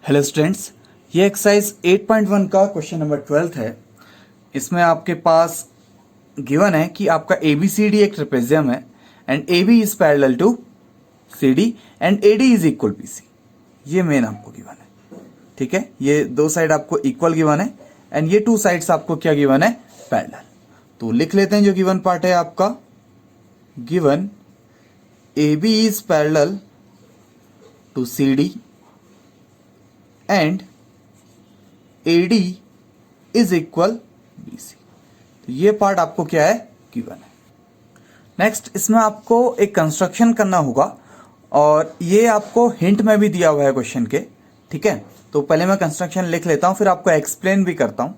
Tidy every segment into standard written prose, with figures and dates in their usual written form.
Hello students, ये exercise 8.1 का question number 12 है। इसमें आपके पास गिवन है कि आपका ABCD एक ट्रेपेजियम है and AB is parallel to CD and AD is equal BC। ये मेन आपको गिवन है, ठीक है। ये दो साइड आपको इक्वल गिवन है एंड ये टू साइड्स आपको क्या गिवन है, पैरेलल। तो लिख लेते हैं जो गिवन पार्ट है आपका। Given AB is parallel to CD and AD is equal BC। तो ये पार्ट आपको क्या है, गिवन है। नेक्स्ट इसमें आपको एक कंस्ट्रक्शन करना होगा और ये आपको हिंट में भी दिया हुआ है क्वेश्चन के, ठीक है। तो पहले मैं कंस्ट्रक्शन लिख लेता हूं, फिर आपको एक्सप्लेन भी करता हूं।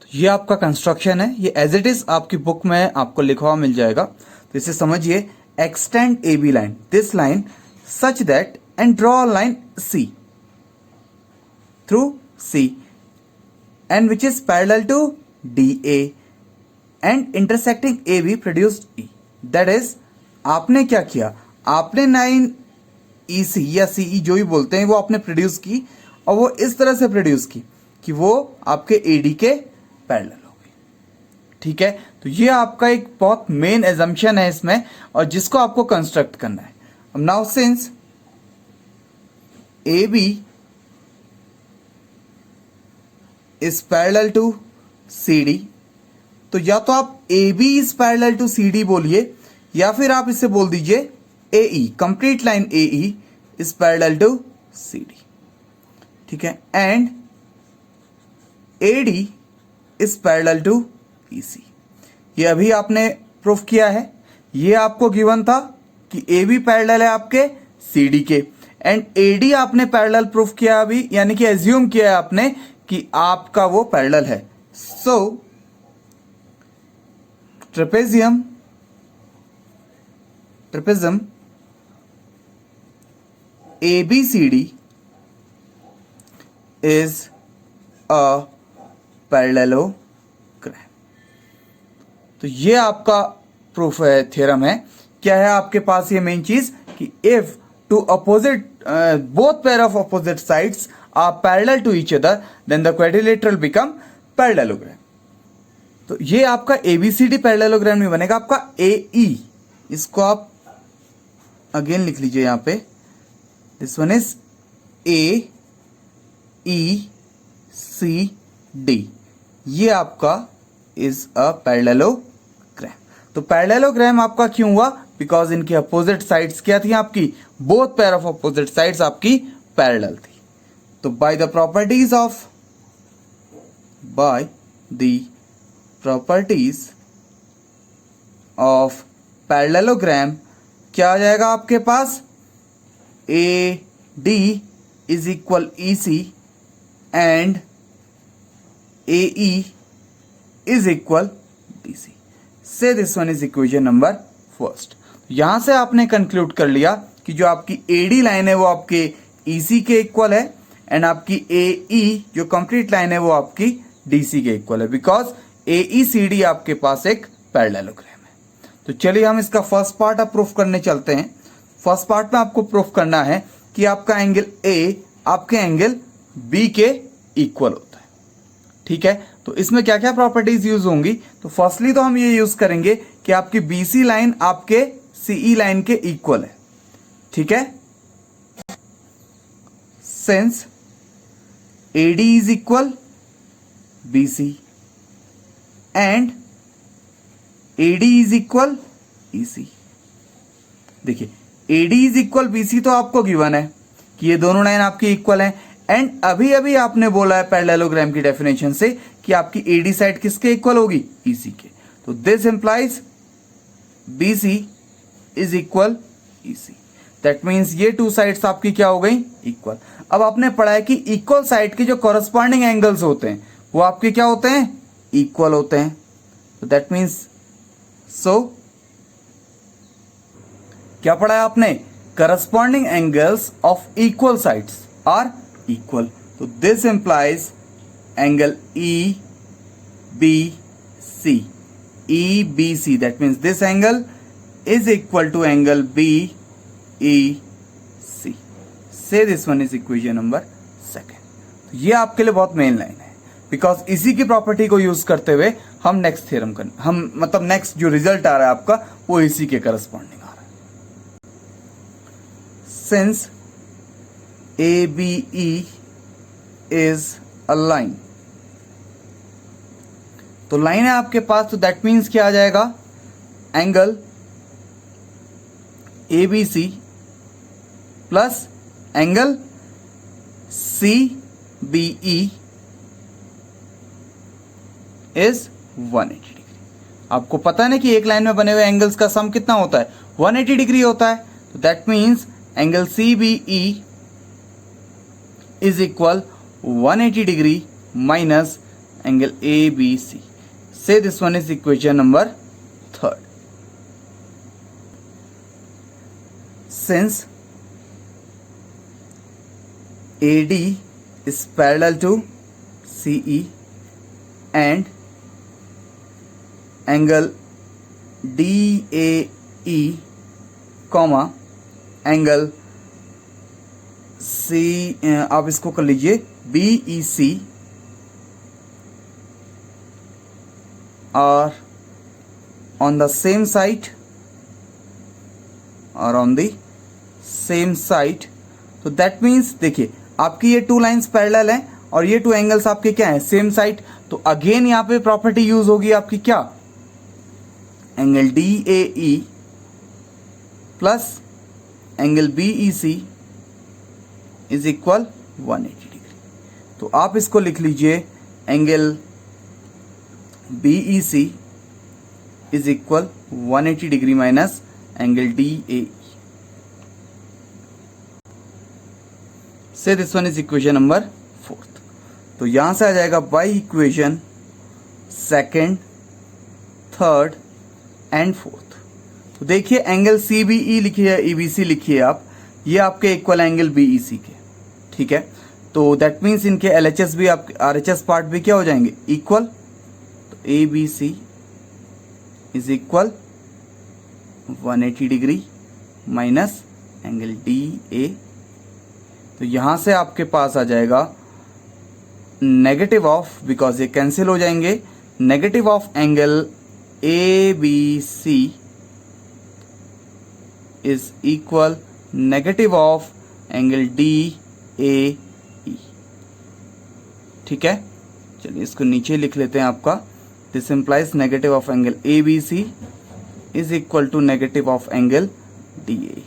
तो ये आपका कंस्ट्रक्शन है, ये एज इट इज आपकी बुक में आपको लिखा हुआ मिल जाएगा। तो इसे समझिए, extend AB line this line such that and draw a line C through C and which is parallel to DA and intersecting AB produced E। that is, आपने क्या किया, आपने लाइन EC या CE जो भी बोलते हैं वो आपने प्रोड्यूस की और वो इस तरह से प्रोड्यूस की कि वो आपके AD के पैरेलल हो गई, ठीक है। तो ये आपका एक बहुत मेन एजम्पशन है इसमें और जिसको आपको कंस्ट्रक्ट करना है। Now since AB is parallel to CD, तो या तो आप AB is parallel to CD बोलिए या फिर आप इसे बोल दीजिए AE, complete line AE is parallel to CD, ठीक है। And AD is parallel to EC। ये अभी आपने प्रूफ किया है, ये आपको गिवन था कि AB पैरेलल है आपके CD के एंड AD आपने पैरेलल प्रूफ किया अभी, यानी कि एज्यूम किया है आपने कि आपका वो पैरेलल है। So trapezium ABCD is a parallelogram. तो ये आपका प्रूफ है, थ्योरम है। क्या है आपके पास ये मेन चीज कि if two opposite both pair of opposite sides are parallel to each other then the quadrilateral become parallelogram. तो ये आपका ABCD पैरेललोग्राम नहीं बनेगा, आपका AE। इसको आप अगेन लिख लीजिए यहां पे, दिस वन इज AECD। ये आपका इज अ पैरेललोग्राम। तो पैरेललोग्राम आपका क्यों हुआ, बिकॉज इनकी अपोजिट साइड्स क्या थी आपकी, both pair of opposite sides आपकी पैरेलल थी। तो by the properties of parallelogram क्या आ जाएगा आपके पास, AD is equal EC and AE is equal DC। से this one is equation number first. यहां से आपने कंक्लूड कर लिया कि जो आपकी AD लाइन है वो आपके EC के इक्वल है एंड आपकी AE जो कंप्लीट लाइन है वो आपकी DC के इक्वल है, बिकॉज AECD आपके पास एक पैरेललोग्राम है। तो चलिए हम इसका फर्स्ट पार्ट अब प्रूफ करने चलते हैं। फर्स्ट पार्ट में आपको प्रूफ करना है कि आपका एंगल A आपके एंगल B के इक्वल होता है, ठीक है। तो इसमें क्या क्या प्रॉपर्टीज यूज होंगी, तो फर्स्टली तो हम ये यूज करेंगे कि आपकी BC लाइन आपके CE लाइन के इक्वल है, ठीक है। Since AD is equal BC and AD is equal EC। देखिए AD इज इक्वल BC तो आपको गिवन है कि ये दोनों लाइन आपकी इक्वल है एंड अभी अभी आपने बोला है पैरेललोग्राम की डेफिनेशन से कि आपकी AD साइड किसके इक्वल होगी, EC के। तो this implies BC is equal EC। That means ये टू साइड्स आपकी क्या हो गई, इक्वल। अब आपने पढ़ा है कि इक्वल साइड के जो कॉरस्पॉन्डिंग एंगल्स होते हैं वो आपके क्या होते हैं, इक्वल होते हैं। तो दैट मीन्स क्या पढ़ा है आपने, corresponding angles of equal sides are equal। तो this implies angle EBC, that means this angle is equal to angle BEC। से this one is equation number second. ये आपके लिए बहुत मेन लाइन है, बिकॉज इसी की प्रॉपर्टी को यूज करते हुए हम नेक्स्ट थ्योरम कर हम मतलब नेक्स्ट जो रिजल्ट आ रहा है आपका वो इसी के करस्पॉन्डिंग आ रहा है। Since ABE is a line, तो लाइन है आपके पास, तो दैट मीन्स क्या आ जाएगा, angle ABC plus angle CBE is 180 degree. आपको पता है ना कि एक लाइन में बने हुए एंगल्स का सम कितना होता है, 180 डिग्री होता है। तो that means angle CBE is equal 180 degree minus angle ABC। से this one is equation number third. Since AD is parallel to CE and angle DAE comma angle C आप इसको कर लीजिए BEC are on the same side or on the same side। तो that means देखिए आपकी ये two lines parallel हैं और ये टू एंगल्स आपके क्या हैं, सेम साइड। तो अगेन यहां पे प्रॉपर्टी यूज होगी आपकी क्या, angle DAE plus angle BEC is equal 180 degree. तो आप इसको लिख लीजिए angle BEC is equal 180 degree minus angle DAE। से this one is equation number fourth. तो यहां से आ जाएगा by equation second, third and fourth. तो देखिए एंगल CBE लिखिए, EBC लिखिए आप, ये आपके इक्वल एंगल BEC के, ठीक है। तो दैट मीन्स इनके LHS भी आप RHS पार्ट भी क्या हो जाएंगे, इक्वल। तो ABC is equal 180 degree minus angle DA। तो यहां से आपके पास आ जाएगा नेगेटिव ऑफ, बिकॉज ये कैंसिल हो जाएंगे, negative of angle ABC is equal negative of angle DAE। ठीक है, चलिए इसको नीचे लिख लेते हैं आपका। This implies negative of angle ABC is equal to negative of angle DAE।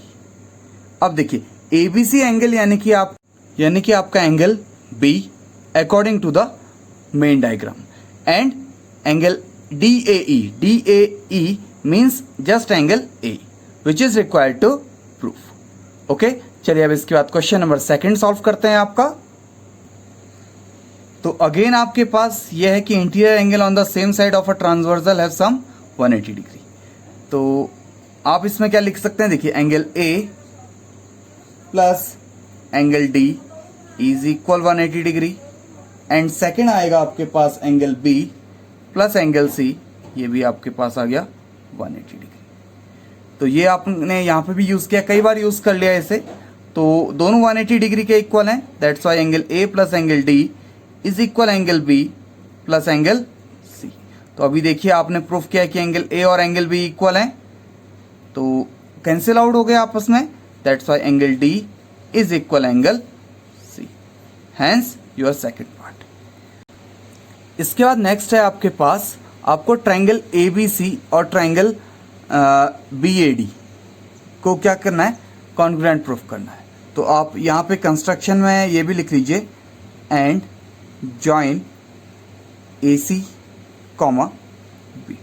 अब देखिए ABC एंगल यानी कि आपका angle B according to the main diagram, and angle DAE means just angle A which is required to proof. Okay, चलिए अब इसके बाद question number second solve करते हैं आपका। तो अगेन आपके पास यह है कि interior angle on the same side of a transversal have sum 180 degree. तो आप इसमें क्या लिख सकते हैं, देखिए angle A plus angle D is equal 180 degree, and second आएगा आपके पास angle B plus angle C, ये भी आपके पास आ गया 180 डिग्री। तो ये आपने यहाँ पे भी यूज किया, कई बार यूज कर लिया इसे। तो दोनों 180 डिग्री के इक्वल हैं, that's why angle A plus angle D is equal angle B plus angle C। तो अभी देखिए आपने प्रूफ किया कि एंगल A और एंगल B इक्वल हैं, तो कैंसिल आउट हो गए आपस में, that's why angle D is equal angle C, hence your second part. इसके बाद नेक्स्ट है आपके पास, आपको ट्रायंगल ABC और ट्रायंगल BAD को क्या करना है, कॉन्ग्रुएंट प्रूफ करना है। तो आप यहाँ पे कंस्ट्रक्शन में ये भी लिख लीजिए, and join AC comma BD।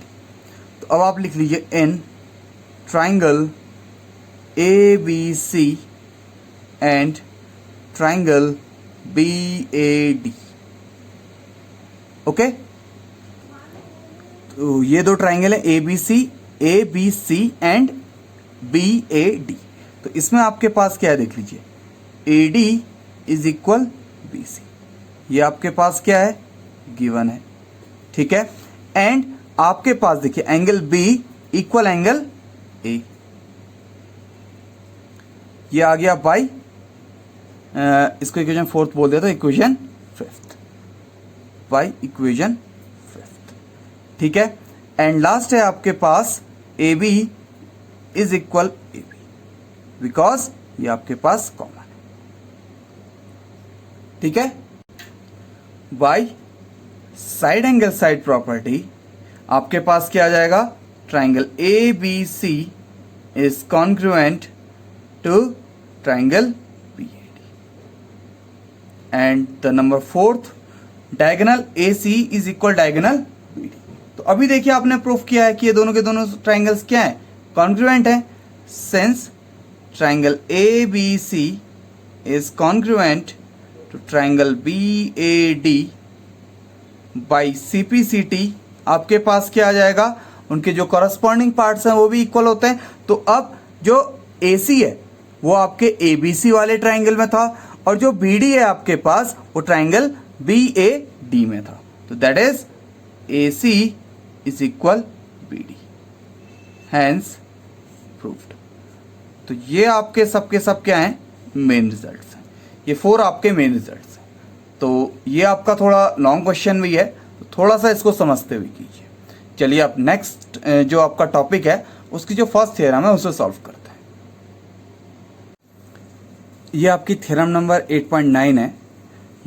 तो अब आप लिख लीजिए in triangle ABC and triangle BAD। Okay, तो ये दो ट्रायंगल है ABC एंड BAD। तो इसमें आपके पास क्या है, देख लीजिए AD इज इक्वल BC, ये आपके पास क्या है, गिवन है, ठीक है। एंड आपके पास देखिए angle B equal angle A, ये आ गया बाई इसको इक्वेशन फोर्थ बोल दिया तो equation fifth, by equation fifth. ठीक है, एंड लास्ट है आपके पास A B is equal A B, because ये आपके पास कॉमन है। ठीक है, by side angle side property आपके पास क्या आ जाएगा, triangle A B C is congruent to triangle B A D, and the number fourth, diagonal A C is equal diagonal B D. तो अभी देखिए आपने प्रूफ किया है कि ये दोनों के दोनों ट्राइंगल्स क्या है, कॉन्ग्रुएंट है, since triangle A B C is congruent to triangle B A D by C P C T. आपके पास क्या आ जाएगा, उनके जो कॉरस्पॉन्डिंग पार्ट्स हैं वो भी इक्वल होते हैं। तो अब जो ए सी है वो आपके ए बी सी वाले ट्राइंगल में था, और जो बी डी है आपके पास वो ट्राइंगल बी ए डी में था। तो that is A C is equal B D, hence proved. तो ये आपके सबके सब क्या हैं, मेन रिजल्ट्स हैं। ये 4 आपके मेन रिजल्ट्स हैं। तो ये आपका थोड़ा लॉन्ग क्वेश्चन भी है, तो थोड़ा सा इसको समझते हुए कीजिए। चलिए अब नेक्स्ट जो आपका टॉपिक है उसकी जो फर्स्ट थ्योरम है उसे सॉल्व करते हैं। ये आपकी थ्योरम नंबर 8.9 है।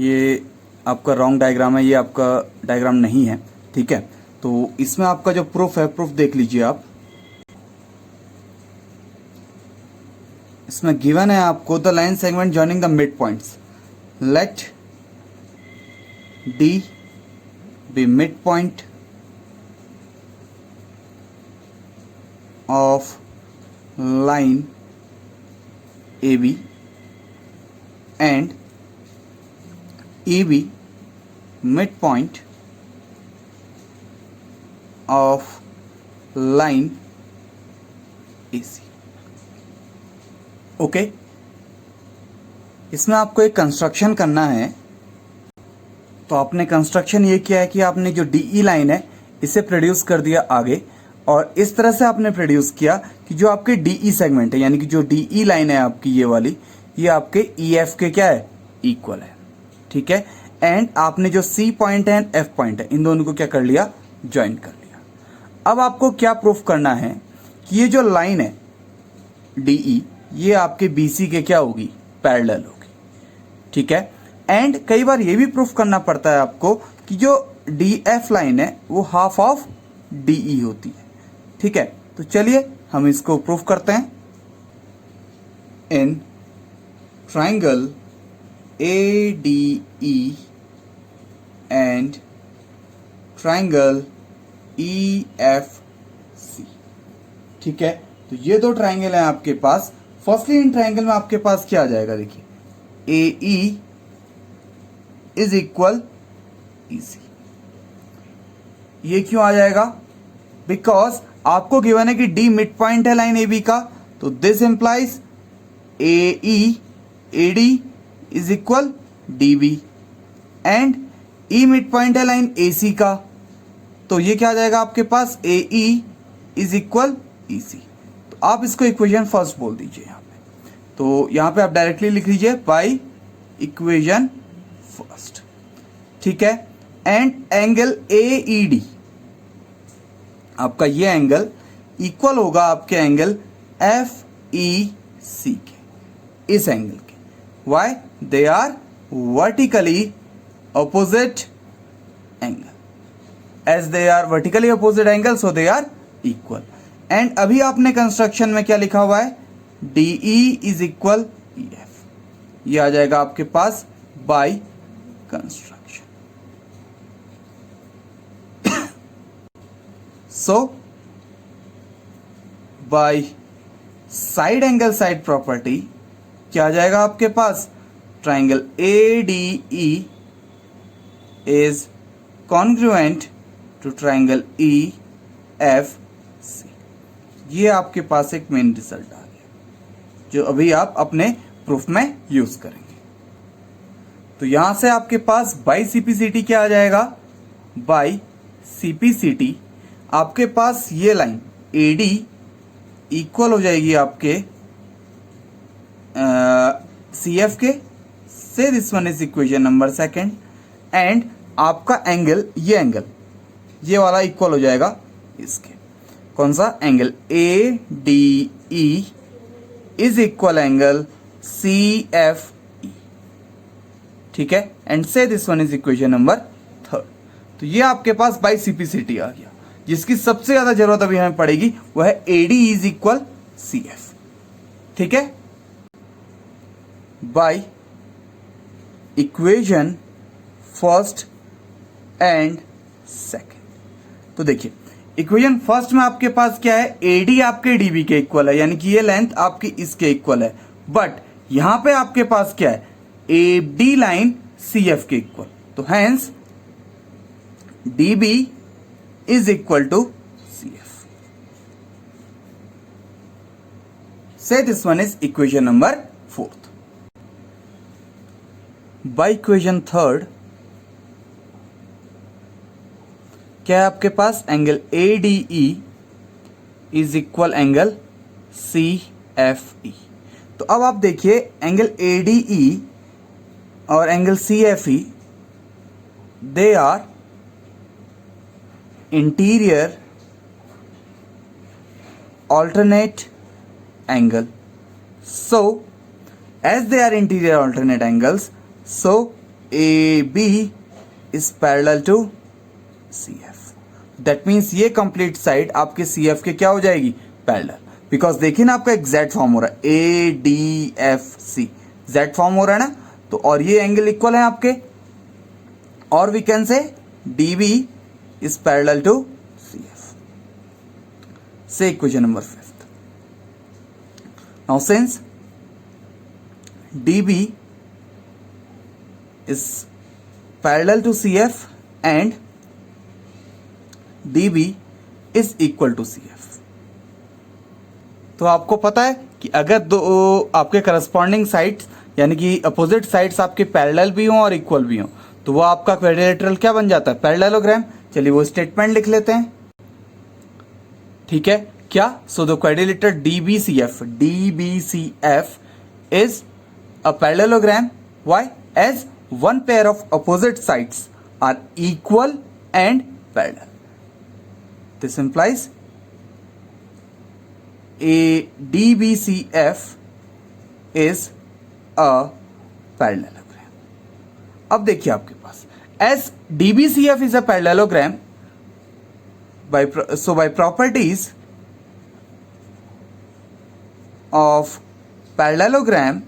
ये आपका रॉन्ग डायग्राम है, ये आपका डायग्राम नहीं है। ठीक है, तो इसमें आपका जो प्रूफ है, प्रूफ देख लीजिए आप। इसमें गिवन है आपको the line segment joining the mid points, let D be mid point of line A B and EB midpoint of line AC। Okay, इसमें आपको एक कंस्ट्रक्शन करना है। तो आपने कंस्ट्रक्शन ये किया है कि आपने जो DE लाइन है इसे प्रोड्यूस कर दिया आगे, और इस तरह से आपने प्रोड्यूस किया कि जो आपके DE सेगमेंट है, यानी कि जो DE लाइन है आपकी ये वाली, ये आपके EF के क्या है, इक्वल है। ठीक है, एंड आपने जो C पॉइंट है एंड F पॉइंट है इन दोनों को क्या कर लिया, ज्वाइन कर लिया। अब आपको क्या प्रूफ करना है कि ये जो लाइन है DE ये आपके BC के क्या होगी, पैरेलल होगी। ठीक है, एंड कई बार ये भी प्रूफ करना पड़ता है आपको कि जो DF लाइन है वो हाफ ऑफ DE होती है। ठीक है, तो चलिए हम इसको प्रूफ करते हैं। In triangle ADE and triangle EFC। ठीक है, तो ये दो ट्राइंगल हैं आपके पास। फर्स्टली इन ट्राइंगल में आपके पास क्या आ जाएगा, देखिए AE इज इक्वल EC। ये क्यों आ जाएगा, बिकॉज आपको गिवन है कि D मिड पॉइंट है लाइन AB का, तो this implies AE AD is equal DB, and E mid point है लाइन AC का, तो ये क्या आ जाएगा आपके पास, AE इज इक्वल EC। तो आप इसको इक्वेशन फर्स्ट बोल दीजिए यहाँ पे। तो यहाँ पे आप डायरेक्टली लिख लीजिए बाई इक्वेशन फर्स्ट। ठीक है, एंड एंगल AED आपका ये एंगल इक्वल होगा आपके एंगल FEC के, इस एंगल के। Why, they are vertically opposite angle, as they are vertically opposite angle so they are equal. And अभी आपने कंस्ट्रक्शन में क्या लिखा हुआ है, DE इज इक्वल EF, ये आ जाएगा आपके पास by construction. So by side angle side property क्या आ जाएगा आपके पास, triangle ADE is congruent to triangle EFC। ये आपके पास एक मेन रिजल्ट आ गया जो अभी आप अपने प्रूफ में यूज करेंगे। तो यहां से आपके पास बाई CPCT क्या आ जाएगा, बाई CPCT आपके पास ये लाइन AD इक्वल हो जाएगी आपके CF के, say this one is equation number second. And आपका एंगल, ये वाला इक्वल हो जाएगा इसके, कौन सा angle, A D E is equal angle C F E, ठीक है। And say this one is equation number third. तो ये आपके पास बाई सिंप्लिसिटी आ गया। जिसकी सबसे ज्यादा जरूरत अभी हमें पड़ेगी वह है A D is equal C F, ठीक है। By equation first and second, तो देखिए इक्वेशन फर्स्ट में आपके पास क्या है, एडी आपके डीबी के इक्वल है, यानी कि ये लेंथ आपकी इसके इक्वल है। बट यहां पे आपके पास क्या है, A D line C F के इक्वल, तो hence DB is equal to C F. Say this one is equation number fourth. By equation third क्या है आपके पास, angle A D E is equal angle C F E. तो अब आप देखिए एंगल ए डी ई और angle C F E, they are interior alternate angle. So as they are interior alternate angles, so AB is parallel to CF. That means ये complete side आपके CF के क्या हो जाएगी, parallel. Because देखिए ना आपका एक Z फॉर्म हो रहा है, ADFC Z फॉर्म हो रहा है ना, तो और ये एंगल इक्वल है आपके, और we can say DB is parallel to CF. Say equation number fifth. Now since DB is parallel to CF and DB is equal to CF, तो आपको पता है कि अगर दो आपके करस्पॉन्डिंग साइड्स यानी कि अपोजिट साइड्स आपके पैरेलल भी हों और इक्वल भी हों, तो वो आपका क्वाड्रिलेटरल क्या बन जाता है, पैरेललोग्राम। चलिए वो स्टेटमेंट लिख लेते हैं, ठीक है। क्या, so the quadrilateral DBCF is a parallelogram. Why, as one pair of opposite sides are equal and parallel. This implies a DBCF is a parallelogram. अब देखिए आपके पास as DBCF is a parallelogram, by properties of parallelogram,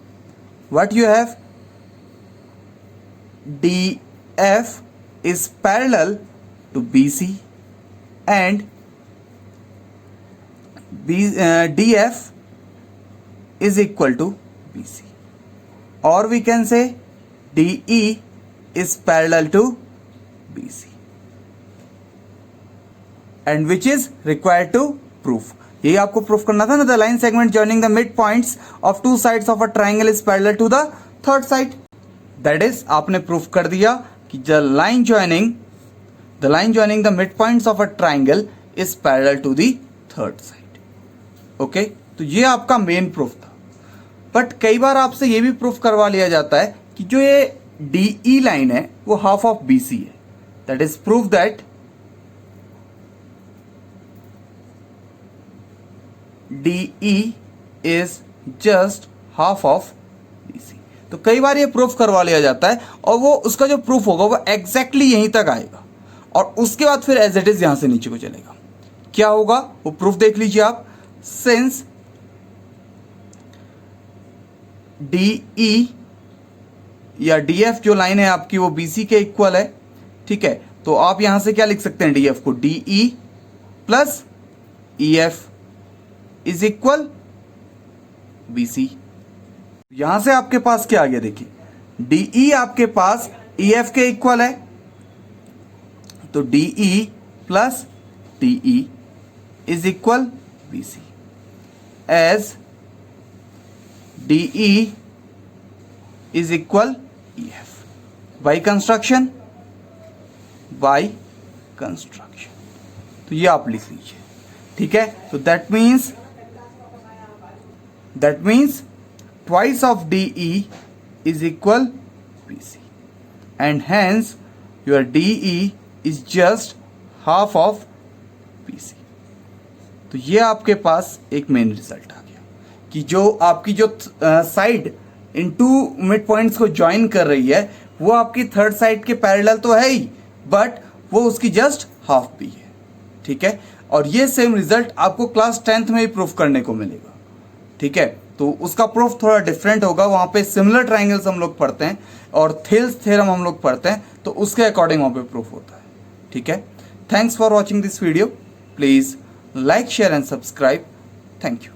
what you have, DF is parallel to BC and DF is equal to BC, or we can say DE is parallel to BC, and which is required to prove. यही आपको proof करना था ना, the line segment joining the mid points of two sides of a triangle is parallel to the third side. That is आपने proof कर दिया कि the line joining the mid points of a triangle is parallel to the third side. Okay, तो ये आपका main proof था। But कई बार आपसे ये भी प्रूफ करवा लिया जाता है कि जो ये DE लाइन है वो हाफ ऑफ BC है। That is proof that DE is just half of BC। तो कई बार ये प्रूफ करवा लिया जाता है और वो उसका जो प्रूफ होगा वो एग्जैक्टली यहीं तक आएगा और उसके बाद फिर एज इट इज यहां से नीचे को चलेगा। क्या होगा वो प्रूफ देख लीजिए आप। सिंस DE या DF जो लाइन है आपकी वो BC के इक्वल है, ठीक है। तो आप यहां से क्या लिख सकते हैं, DF को DE plus EF is equal BC। यहां से आपके पास क्या आ गया, देखिए DE आपके पास EF के इक्वल है, तो DE plus DE is equal BC, as DE is equal EF by construction। तो ये आप लिख लीजिए, ठीक है। तो that means twice of DE is equal BC and hence your DE is just half of BC। तो ये आपके पास एक मेन रिजल्ट आ गया कि जो आपकी जो साइड इन टू मिड पॉइंट्स को ज्वाइन कर रही है वो आपकी थर्ड साइड के पैरेलल तो है ही, बट वो उसकी जस्ट हाफ भी है। ठीक है, और ये सेम रिजल्ट आपको क्लास 10th में ही प्रूफ करने को मिलेगा। ठीक है, तो उसका प्रूफ थोड़ा डिफरेंट होगा, वहां पे सिमिलर ट्राइंगल्स हम लोग पढ़ते हैं और थेल्स थ्योरम हम लोग पढ़ते हैं, तो उसके अकॉर्डिंग वहां पे प्रूफ होता है। ठीक है, thanks for watching this video, please like share and subscribe. Thank you.